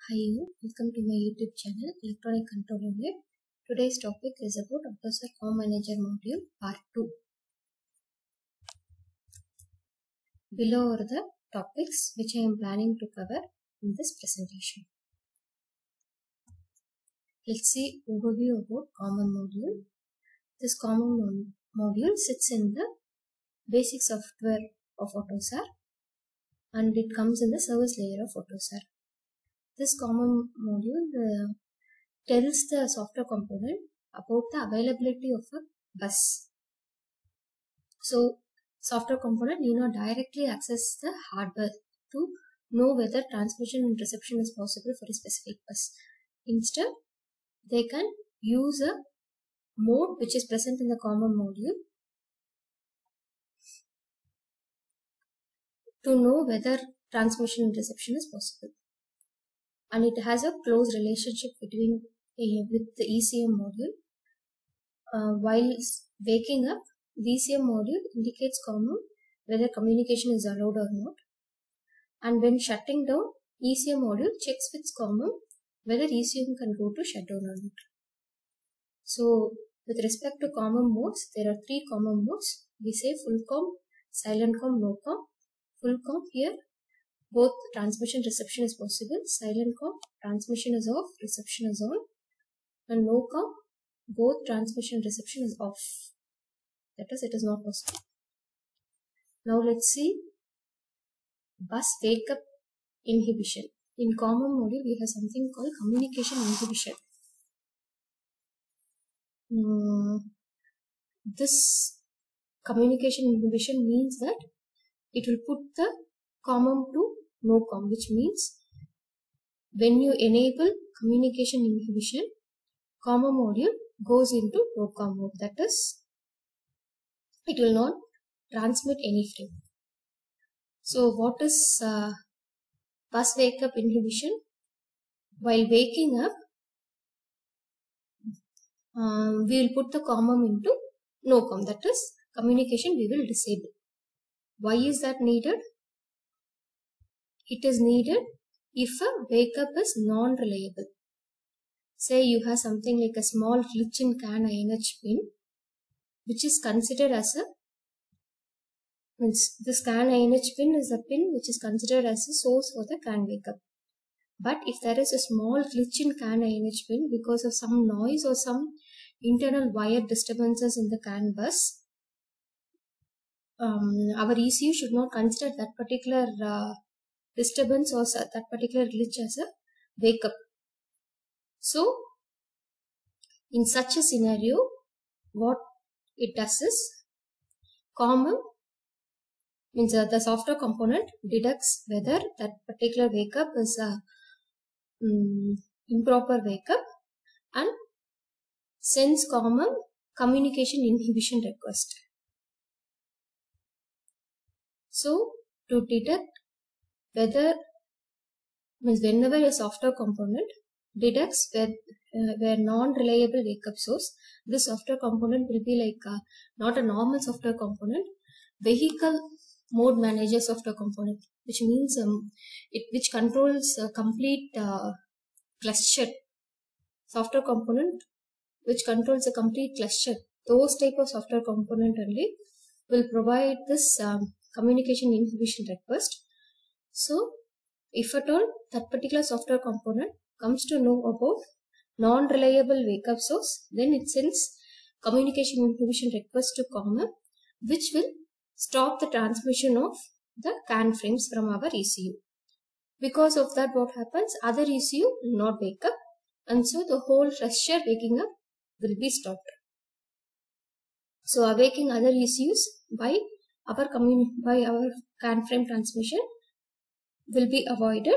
Hi, welcome to my YouTube channel Electronic Control Unit. Today's topic is about AutoSAR COM Manager module part 2. Below are the topics which I am planning to cover in this presentation. Let's see overview about common module. This common module sits in the basic software of AutoSAR and it comes in the service layer of AutoSAR. This common module tells the software component about the availability of a bus. So, software component need not directly access the hardware to know whether transmission and reception is possible for a specific bus. Instead, they can use a mode which is present in the common module to know whether transmission and reception is possible. And it has a close relationship with the ECM module. While waking up, the ECM module indicates common whether communication is allowed or not. And when shutting down, ECM module checks with common whether ECM can go to shutdown or not. So, with respect to common modes, there are three common modes. We say full COM, silent COM, no COM. Full COM here, both transmission reception is possible. Silent COM, transmission is off, reception is on. And no COM, both transmission reception is off. That is, it is not possible. Now let's see bus wake up inhibition. In common module, we have something called communication inhibition. This communication inhibition means that it will put the common to no COM, which means when you enable communication inhibition, common module goes into no COM mode. That is, it will not transmit any frame. So, what is bus wake up inhibition? While waking up, we will put the common into no COM. That is, communication we will disable. Why is that needed? It is needed if a wake up is non-reliable. Say you have something like a small glitch in CAN INH pin, which is considered as a, this CAN INH pin is a pin which is considered as a source for the CAN wake up. But if there is a small glitch in CAN INH pin because of some noise or some internal wire disturbances in the CAN bus, our ECU should not consider that particular disturbance or that particular glitch as a wake up. So, in such a scenario, what it does is, common means the software component deducts whether that particular wake up is a improper wake up and sends common communication inhibition request. So, to detect whether, whenever a software component detects where non-reliable wake up source, this software component will be like not a normal software component, vehicle mode manager software component, which means which controls a complete cluster. Software component which controls a complete cluster. Those type of software component only will provide this communication inhibition request. So, if at all that particular software component comes to know about non-reliable wake up source, then it sends communication inhibition request to common, which will stop the transmission of the CAN frames from our ECU. Because of that, what happens? Other ECU will not wake up, and so the whole cluster waking up will be stopped. So, awaking other ECUs by our CAN frame transmission will be avoided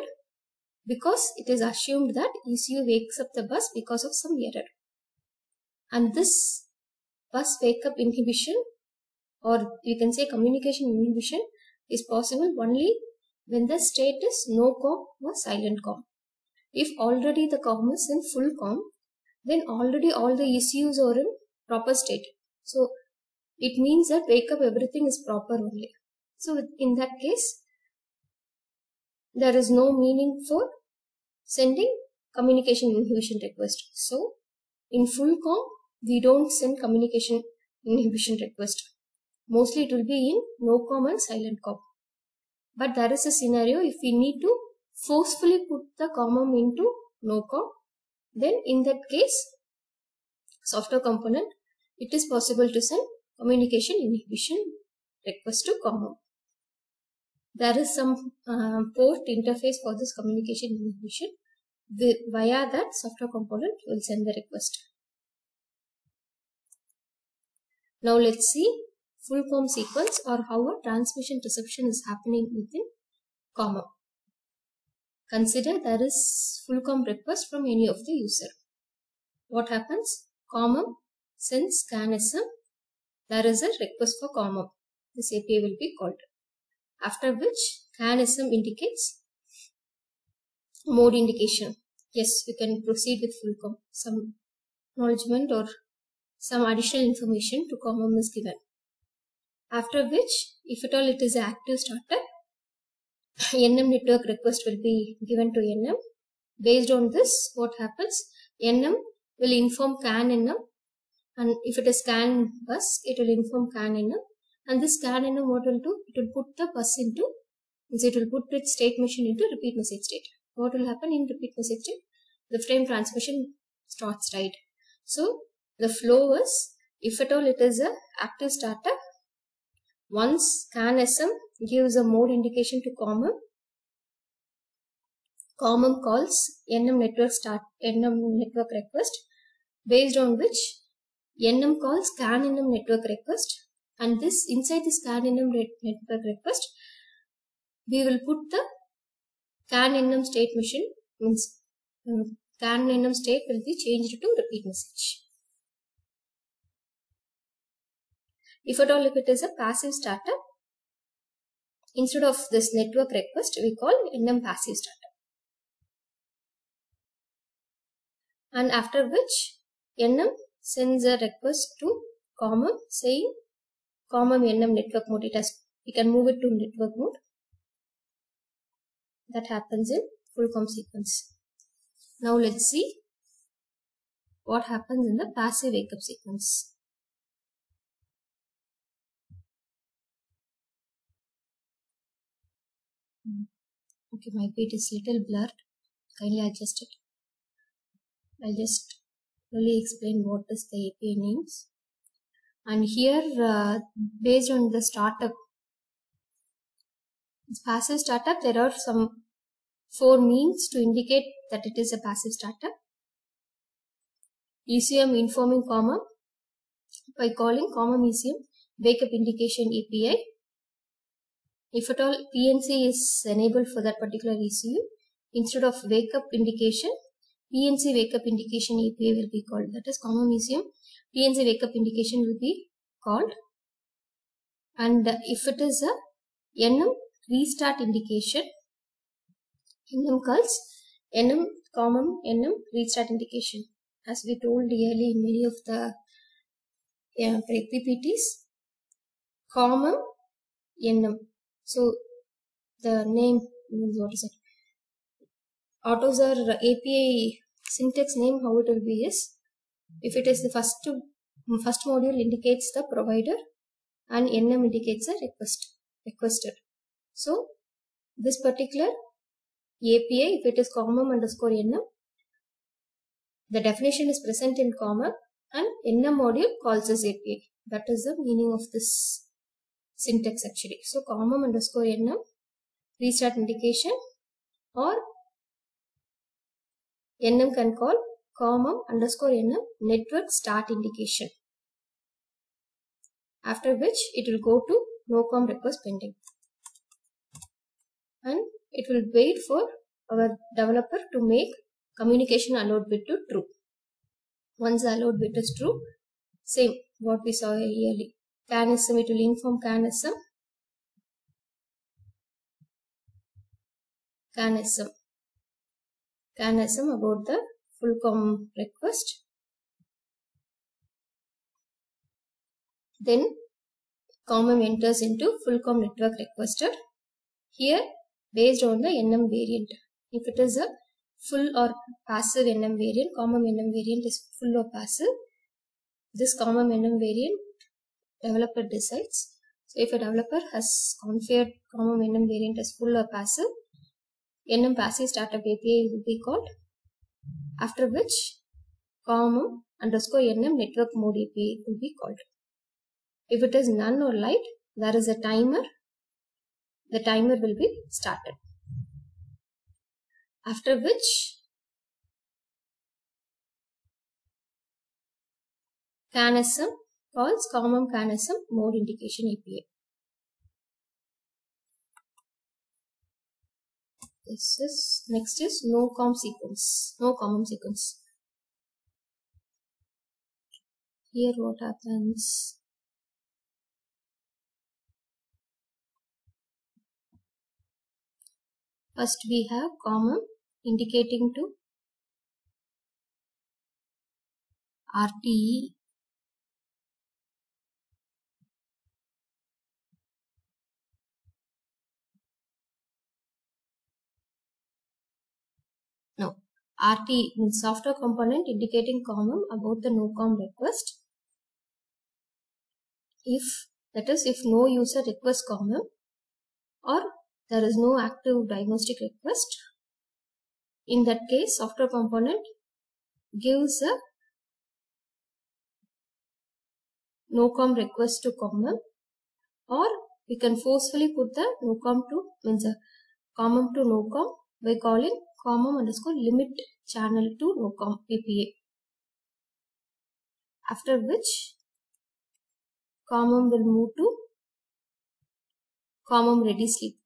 because it is assumed that ECU wakes up the bus because of some error. And this bus wake up inhibition, or you can say communication inhibition, is possible only when the state is no COM or silent COM. If already the COM is in full COM, then already all the ECUs are in proper state. So, it means that wake up everything is proper only. So, in that case, there is no meaning for sending communication inhibition request. So in full com, we don't send communication inhibition request. Mostly it will be in no com and silent com. But there is a scenario if we need to forcefully put the common into no com, then in that case, software component, it is possible to send communication inhibition request to common. There is some port interface for this communication inhibition. Via that, software component will send the request. Now let's see full com sequence, or how a transmission reception is happening within common. Consider there is full com request from any of the user. What happens? Common sends scan-sm. There is a request for common. This API will be called. After which scan-sm indicates mode indication. Yes, we can proceed with full com. Some acknowledgement or some additional information to common is given. After which, if at all it is an active startup, NM network request will be given to NM. Based on this, what happens? NM will inform CAN NM, and if it is CAN bus, it will inform CAN NM. And this CAN NM what will do? It will put the bus into, it will put its state machine into repeat message state. What will happen in repeat message state? The frame transmission starts, right? So the flow is, if at all it is a active startup, once scan-sm gives a mode indication to common, common calls NM network request, based on which NM calls scan NM network request, and this inside the scan NM network request, we will put the CAN NM state machine, means CAN NM state will be changed to repeat message. If at all if it is a passive startup, instead of this network request, we call NM passive startup. And after which NM sends a request to common saying common NM network mode. We can move it to network mode. That happens in full com sequence. Now let's see what happens in the passive wake up sequence. Okay, my page is little blurred. Kindly adjust it. I'll just really explain what is the API names. And here, based on the startup, it's passive startup, there are some 4 means to indicate that it is a passive startup. ECM informing common by calling common ECM wake up indication API. If at all PNC is enabled for that particular ECU, instead of wake up indication, PNC wake up indication API will be called. That is common ECM. PNC wake up indication will be called. And if it is a NM restart indication, NM calls NM common NM restart indication. As we told earlier in many of the PPTs, common NM. So the name, what is it? AutoZar API syntax name, how it will be is, if it is the first module indicates the provider and NM indicates the requester. So this particular API, if it is common underscore NM, the definition is present in common and NM module calls as API. That is the meaning of this syntax actually. So common underscore NM restart indication, or NM can call common underscore NM network start indication. After which it will go to no com request pending. And it will wait for our developer to make communication allowed bit to true. Once the allowed bit is true, same what we saw earlier. CAN-sm, it will inform CAN-sm about the full com request. Then common enters into full com network requester. Here based on the NM variant. If it is a full or passive NM variant. Common NM variant is full or passive. This common NM variant developer decides. So if a developer has configured common NM variant as full or passive, NM passive startup API will be called, after which common_NM network mode API will be called. If it is none or light, there is a timer. The timer will be started. After which CAN-SM calls common CAN-SM mode indication API. Next is no common sequence. Here what happens? First we have common indicating to RTE. No, RTE means software component indicating common about the no-com request. If no user requests common, or there is no active diagnostic request, in that case software component gives a no-com request to common, or we can forcefully put the no-com to common to no-com by calling common_limit channel to no-com API. After which common will move to common ready sleep.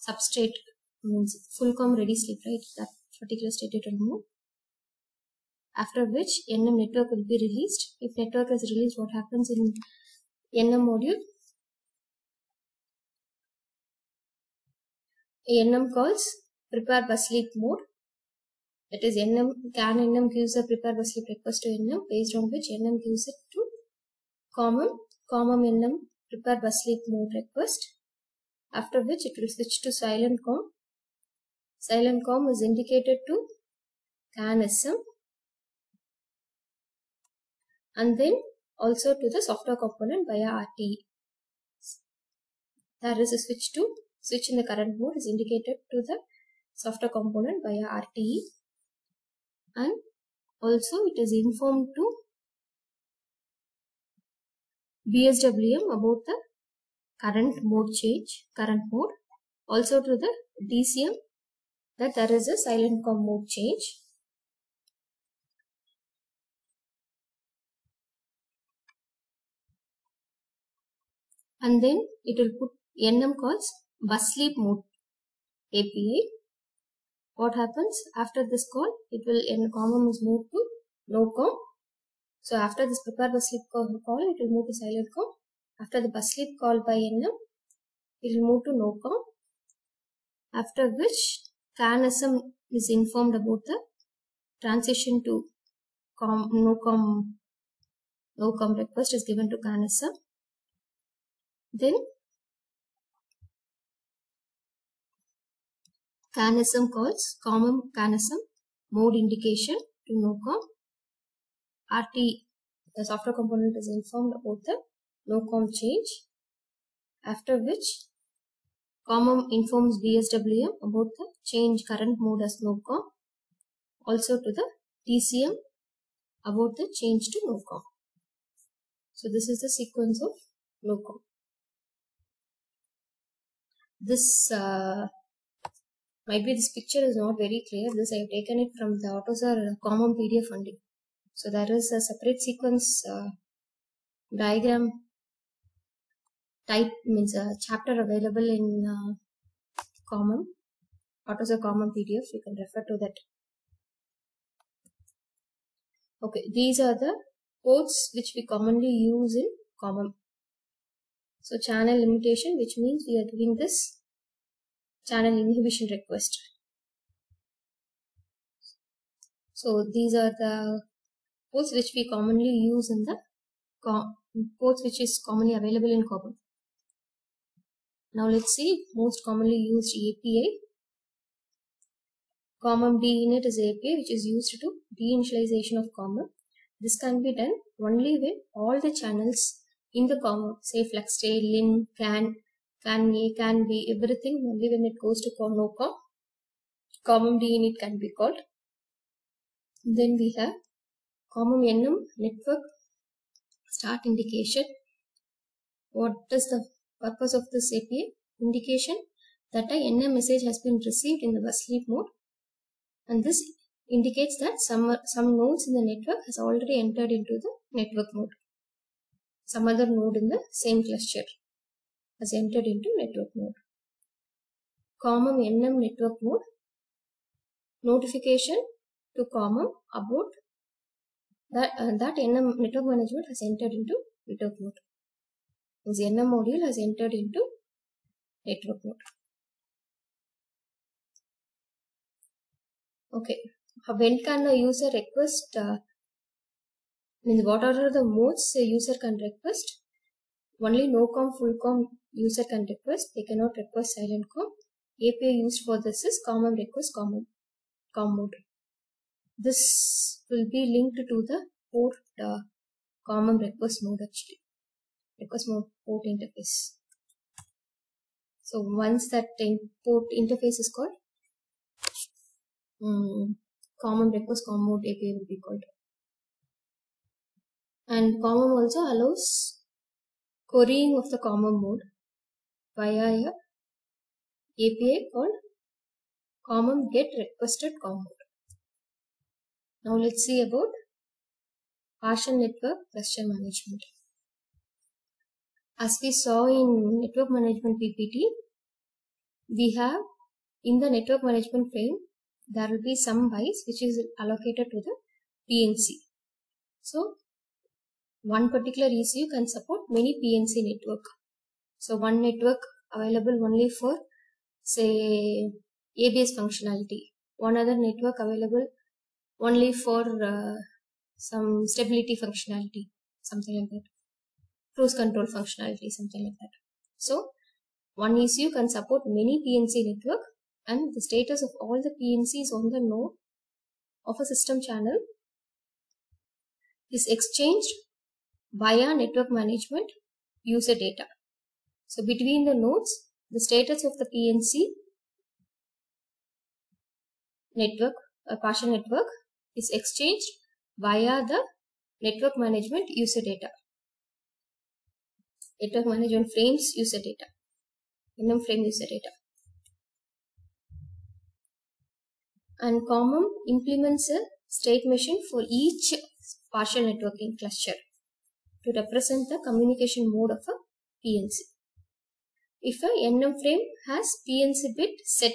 Substrate means full com ready sleep, right? That particular state it will move. After which NM network will be released. If network is released, what happens in NM module? NM calls prepare bus sleep mode. That is CAN-NM gives a prepare bus sleep request to NM, based on which NM gives it to common NM prepare bus sleep mode request. After which it will switch to silent com. Silent com is indicated to CAN-SM, and then also to the software component via RTE. There is a switch in the current mode is indicated to the software component via RTE, and also it is informed to BSWM about the current mode, also to the DCM that there is a silent com mode change. And then it will put NM calls bus sleep mode API. What happens after this call? It will common is moved to no com. So after this prepare bus sleep call, it will move to silent com. After the bus sleep call by NM, it will move to no com. After which CAN-SM is informed about the transition to no com request is given to CAN-SM. Then CAN-SM calls common CAN-SM mode indication to no-com. RT, the software component, is informed about the no-com change. After which common informs BSWM about the change current mode as no-com. Also to the DCM about the change to no-com. So this is the sequence of no-com. This might be this picture is not very clear. This I have taken it from the AutoSAR common PDF funding. So there is a separate sequence diagram type, means a chapter available in AutoSAR common PDF. You can refer to that. Okay, these are the ports which we commonly use in common. So channel limitation, which means we are doing this channel inhibition request. So these are the ports which we commonly use in the ports which is commonly available in common. Now let's see most commonly used API. COMM DINIT is API which is used to deinitialization of COMM. This can be done only when all the channels in the COMM, say FlexState, LIN, CAN A, CAN B, everything, only when it goes to NOCOM, COMM DINIT can be called. Then we have COMM NM network start indication. What is the purpose of this API? Indication that a NM message has been received in the bus sleep mode, and this indicates that some nodes in the network has already entered into the network mode. Some other node in the same cluster has entered into network mode. COMM NM network mode. Notification to COMM about that NM network management has entered into network mode. This NM module has entered into network mode. Okay. When can a user request? What are the modes a user can request? Only NOCOM, FullCOM user can request. They cannot request silent COM. API used for this is COMM request COM mode. This will be linked to the port COMM request mode actually. Request mode port interface. So once that port interface is called, COMM request COM mode API will be called. And COMM also allows querying of the COMM mode via a API called COMM get requested COM mode. Now let's see about partial network cluster management. As we saw in network management PPT, we have in the network management frame, there will be some bytes which is allocated to the PNC. So one particular ECU can support many PNC network. So one network available only for say ABS functionality. One other network available only for some stability functionality, something like that. Cruise control functionality, something like that. So one ECU can support many PNC network, and the status of all the PNCs on the node of a system channel is exchanged via network management user data. So between the nodes, the status of the PNC network, a partial network, is exchanged via the network management user data. Network management frames user data. NM frame user data. And COMM implements a state machine for each partial networking cluster to represent the communication mode of a PNC. If a NM frame has PNC bit set,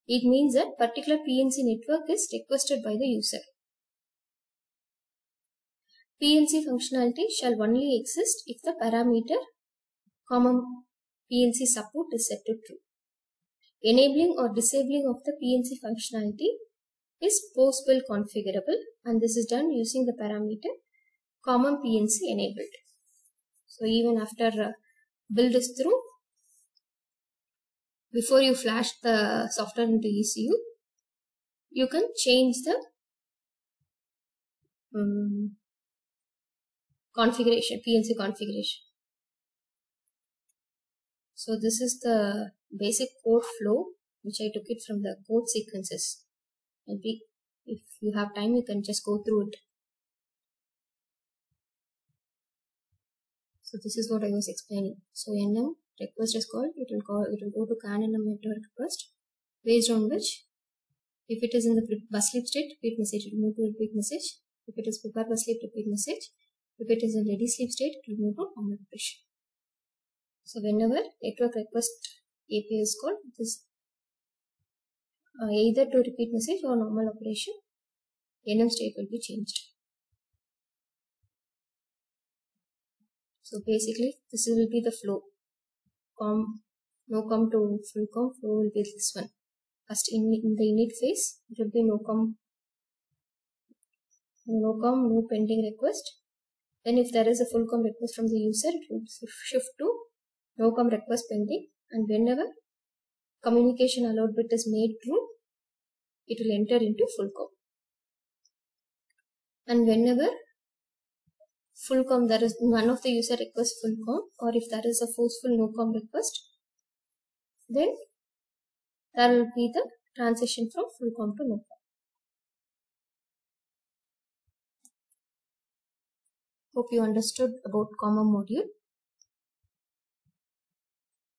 it means that particular PNC network is requested by the user. PNC functionality shall only exist if the parameter COMM PNC support is set to true. Enabling or disabling of the PNC functionality is post-build configurable, and this is done using the parameter COMM PNC enabled. So even after build is through, before you flash the software into ECU, you can change the configuration, PNC configuration. So this is the basic code flow which I took it from the code sequences. Maybe if you have time, you can just go through it. So this is what I was explaining. So NM request is called. It will go to CAN NM network request, based on which, if it is in the bus sleep state, repeat message, it will move to repeat message. If it is prepare bus sleep, repeat message. If it is in ready sleep state, it will move to normal operation. So whenever network request API is called, this either to repeat message or normal operation, NM state will be changed. So basically, this will be the flow. NOCOM to FullCOM flow will be this one. First, in the init phase, it will be NOCOM, no pending request. Then if there is a FullCOM request from the user, it will shift to NOCOM request pending, and whenever communication allowed bit is made true, it will enter into full COM. And whenever full COM, there is none of the user requests full COM, or if there is a forceful no COM request, then there will be the transition from full COM to no COM. Hope you understood about COM module.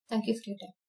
Thank you for your time.